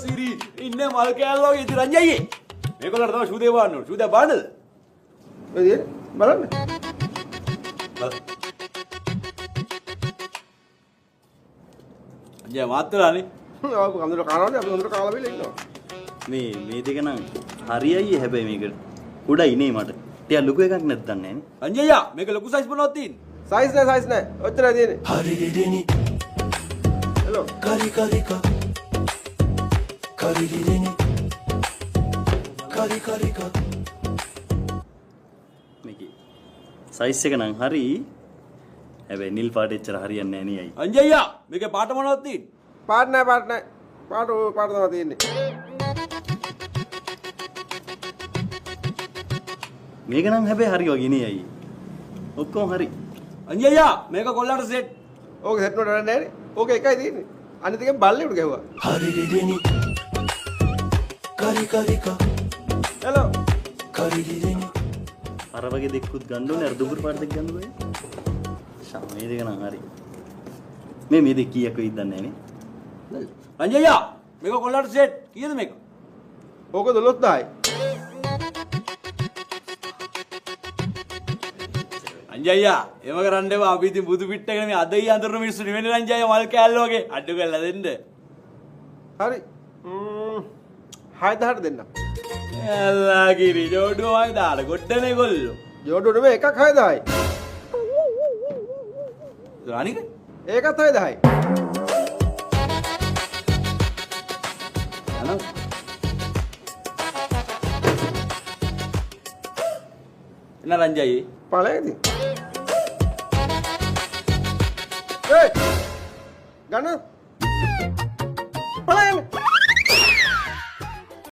සිරි ඉන්නේ මල් කෑල්ල වගේ ඉතින් රංජි අයියේ. මේගොල්ලන්ට තමයි ෂූ දෙක බාන්න ඕනේ. ෂූ දෙක බාන්නද? ඔය බලන්න. අයියා මාත්‍රානේ. ආව කඳුර කානවනේ අපි හොඳට කාලා බිලා ඉන්නවා. මේ දෙක නම් හරියයි හැබැයි මේක කුඩයි නේ මට. ටිකක් ලොකු එකක් නැත්නම් නෑනේ. රංජි අයියා මේක ලොකු සයිස් මොනවද තියෙන්නේ? සයිස් නෑ. ඔච්චරයි තියෙන්නේ. හරිරිරිනි හෙලෝ. කරිකරිකා කරිරිරිනි කරිකරිකා මේකේ සයිස් එක නම් හරි. හැබැයි නිල් පාට එච්චර හරියන්නේ නෑ නේ අයි. රංජි අයියා මේකේ පාට මොනවද තියෙන්නේ? පාට නෑ. පාට තමයි තියෙන්නේ. මේක නම් හැබැයි හරි වගේ නේ අයි. ඔක්කොම හරි. රංජි අයියා මේක කොල්ලන්ට සෙට්. ඕක සෙට් වලට නෑනේ. ඕක එකයි තියෙන්නේ. අනිත් එකෙන් බල්ලෙකුට ගැහුවා. හරිරිරිනි කරිකරිකා හෙලෝ. කරිරිරිනි අර වගේ දෙකකුත් ගන්න ඕනේ. අර දුඹුරු පාට දෙක ගන්න බෑ. මේ දෙක නම් හරි. මේ දෙක කීයක් වෙයිද දන්නේ නෑනේ. රංජි අයියා මේක කොල්ලන්ට සෙට්. කීයද මේක? ඕක 12000යි. රංජි අයියා එම කරන්න එපා. අපි ඉතින් බුදු පිට්ටගෙන මේ අදයි අඳුරන මිනිස්සු නෙවෙයි රංජි අයියා මල් කෑල්ල වගේ අඩු කරලා දෙන්න. හරි. 6000ට දෙන්න. එල්ලා කිරි ජෝඩුවමයි දාලා ගොඩනේ ගොල්ලෝ. ජෝඩු නෙමෙයි එකක් 6000යි. අනික ඒකත් 6000යි. යනවා. එන රංජි අයියේ පළයේදී. ගන්න. පළයන්නේ.